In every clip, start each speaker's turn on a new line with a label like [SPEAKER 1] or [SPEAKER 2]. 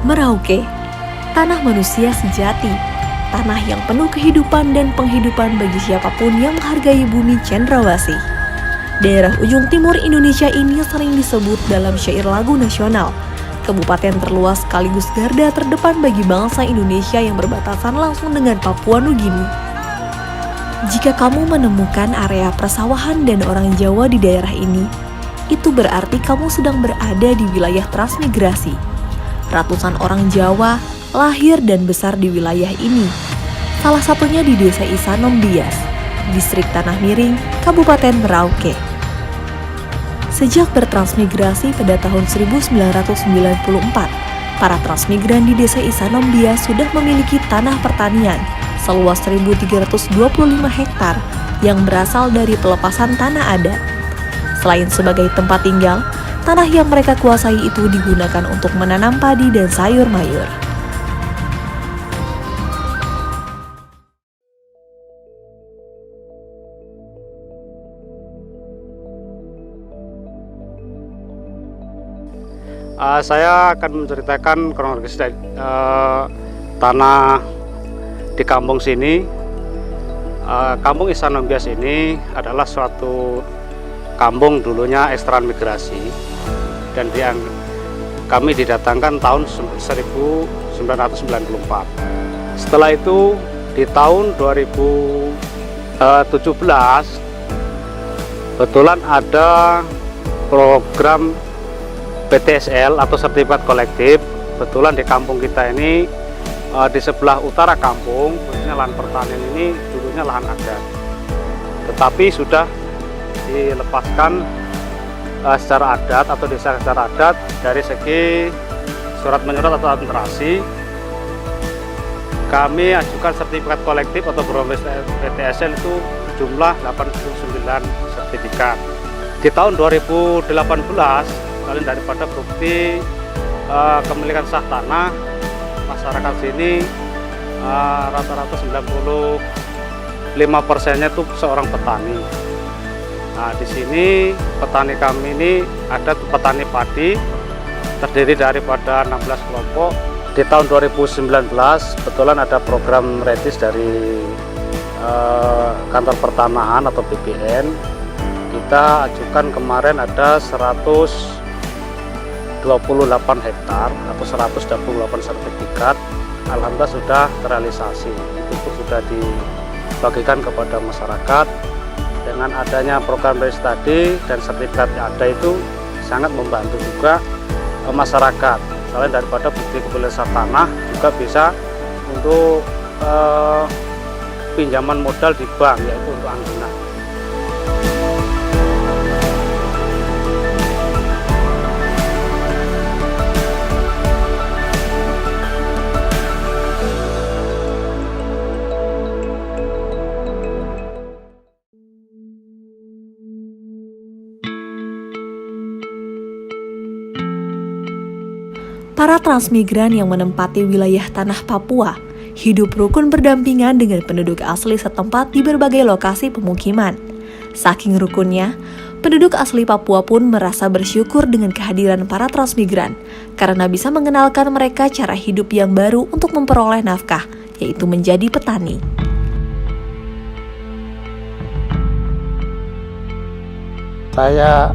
[SPEAKER 1] Merauke, tanah manusia sejati, tanah yang penuh kehidupan dan penghidupan bagi siapapun yang menghargai bumi cendrawasih. Daerah ujung timur Indonesia ini sering disebut dalam syair lagu nasional, kabupaten terluas sekaligus garda terdepan bagi bangsa Indonesia yang berbatasan langsung dengan Papua Nugini. Jika kamu menemukan area persawahan dan orang Jawa di daerah ini, itu berarti kamu sedang berada di wilayah transmigrasi. Ratusan orang Jawa lahir dan besar di wilayah ini, salah satunya di Desa Isanom Bias, Distrik Tanah Miring, Kabupaten Merauke. Sejak bertransmigrasi pada tahun 1994, para transmigran di Desa Isanom Bias sudah memiliki tanah pertanian seluas 1.325 hektar yang berasal dari pelepasan tanah adat. Selain sebagai tempat tinggal, tanah yang mereka kuasai itu digunakan untuk menanam padi dan sayur mayur.
[SPEAKER 2] Saya akan menceritakan kronologis tanah di kampung sini. Kampung Isanom Bias ini adalah suatu kampung dulunya ekstransmigrasi, dan kami didatangkan tahun 1994. Setelah itu di tahun 2017 kebetulan ada program PTSL atau sertifikat kolektif. Kebetulan di kampung kita ini di sebelah utara kampung, khususnya lahan pertanian ini dulunya lahan adat, tetapi sudah dilepaskan secara adat atau desa secara adat. Dari segi surat menyurat atau administrasi, kami ajukan sertifikat kolektif atau berbasis PTSL itu jumlah 89 sertifikat. Di tahun 2018, kalian daripada bukti kepemilikan sah tanah, masyarakat sini rata-rata 95%-nya itu seorang petani. Nah, di sini petani kami ini ada petani padi, terdiri daripada 16 kelompok. Di tahun 2019 kebetulan ada program retis dari kantor pertanahan atau BPN. Kita ajukan kemarin ada 128 hektar atau 128 sertifikat. Alhamdulillah sudah terrealisasi. Itu pun sudah dibagikan kepada masyarakat. Dengan adanya program retis tadi dan sertifikat yang ada itu sangat membantu juga masyarakat. Selain daripada bukti kepemilikan tanah, juga bisa untuk pinjaman modal di bank, yaitu untuk anggaran.
[SPEAKER 1] Para transmigran yang menempati wilayah tanah Papua hidup rukun berdampingan dengan penduduk asli setempat di berbagai lokasi pemukiman. Saking rukunnya, penduduk asli Papua pun merasa bersyukur dengan kehadiran para transmigran karena bisa mengenalkan mereka cara hidup yang baru untuk memperoleh nafkah, yaitu menjadi petani.
[SPEAKER 3] Saya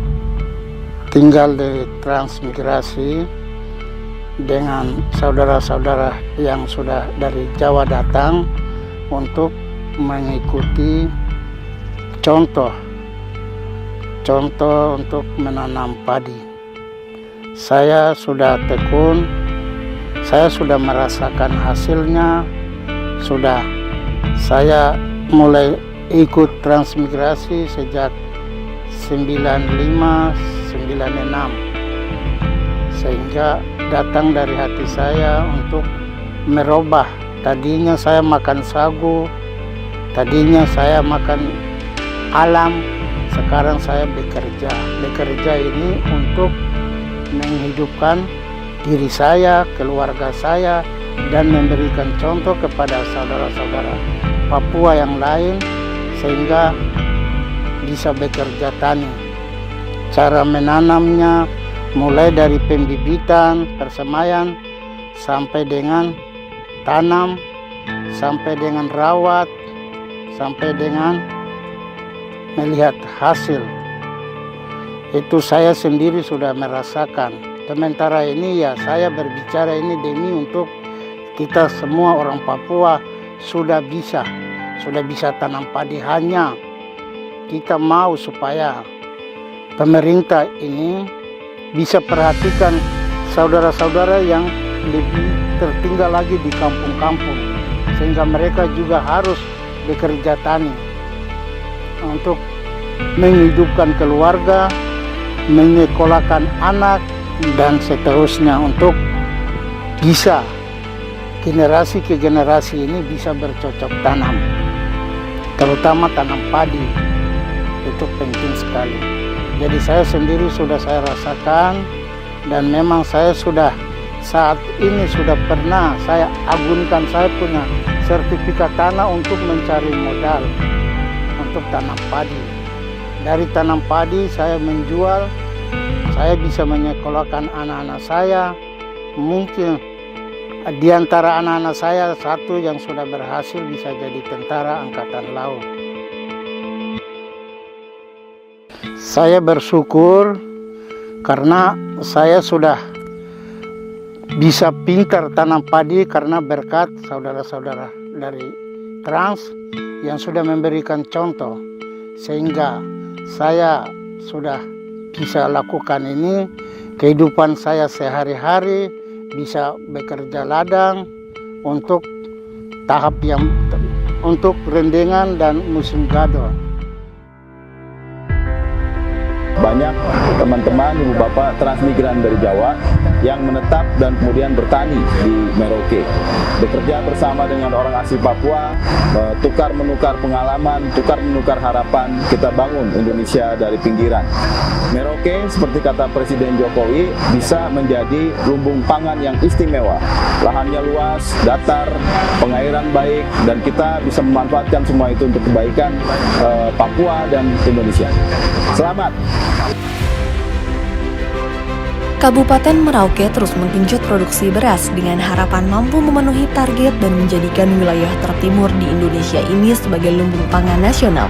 [SPEAKER 3] tinggal di transmigrasi dengan saudara-saudara yang sudah dari Jawa datang untuk mengikuti contoh untuk menanam padi. Saya sudah tekun, saya sudah merasakan hasilnya, saya mulai ikut transmigrasi sejak 95-96, sehingga datang dari hati saya untuk merubah. Tadinya saya makan sagu, tadinya saya makan alam, sekarang saya bekerja ini untuk menghidupkan diri saya, keluarga saya, dan memberikan contoh kepada saudara-saudara Papua yang lain sehingga bisa bekerja tani. Cara menanamnya mulai dari pembibitan, persemaian, sampai dengan tanam, sampai dengan rawat, sampai dengan melihat hasil. Itu saya sendiri sudah merasakan. Sementara ini ya saya berbicara ini demi untuk kita semua orang Papua sudah bisa tanam padi. Hanya kita mau supaya pemerintah ini bisa perhatikan saudara-saudara yang lebih tertinggal lagi di kampung-kampung, sehingga mereka juga harus bekerja tani untuk menghidupkan keluarga, menyekolahkan anak, dan seterusnya, untuk bisa generasi ke generasi ini bisa bercocok tanam, terutama tanam padi. Itu penting sekali. Jadi saya sendiri sudah saya rasakan, dan memang saya sudah saat ini sudah pernah saya agungkan saya punya sertifikat tanah untuk mencari modal untuk tanam padi. Dari tanam padi saya menjual, saya bisa menyekolahkan anak-anak saya. Mungkin di antara anak-anak saya satu yang sudah berhasil bisa jadi tentara angkatan laut. Saya bersyukur karena saya sudah bisa pintar tanam padi karena berkat saudara-saudara dari Trans yang sudah memberikan contoh, sehingga saya sudah bisa lakukan ini. Kehidupan saya sehari-hari bisa bekerja ladang untuk tahap yang untuk rendengan dan musim gado.
[SPEAKER 4] Banyak teman-teman, ibu bapak transmigran dari Jawa yang menetap dan kemudian bertani di Merauke, bekerja bersama dengan orang asli Papua, tukar-menukar pengalaman, tukar-menukar harapan, kita bangun Indonesia dari pinggiran. Merauke, seperti kata Presiden Jokowi, bisa menjadi lumbung pangan yang istimewa. Lahannya luas, datar, pengairan baik, dan kita bisa memanfaatkan semua itu untuk kebaikan Papua dan Indonesia. Selamat!
[SPEAKER 1] Kabupaten Merauke terus menggenjot produksi beras dengan harapan mampu memenuhi target dan menjadikan wilayah tertimur di Indonesia ini sebagai lumbung pangan nasional.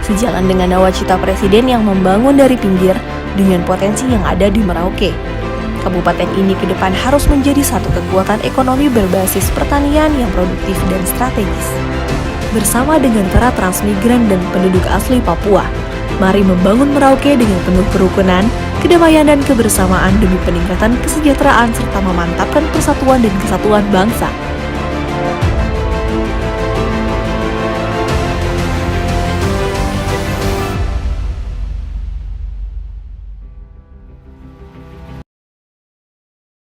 [SPEAKER 1] Sejalan dengan nawacita Presiden yang membangun dari pinggir dengan potensi yang ada di Merauke, kabupaten ini ke depan harus menjadi satu kekuatan ekonomi berbasis pertanian yang produktif dan strategis. Bersama dengan para transmigran dan penduduk asli Papua, mari membangun Merauke dengan penuh kerukunan, kedamaian dan kebersamaan demi peningkatan kesejahteraan serta memantapkan persatuan dan kesatuan bangsa.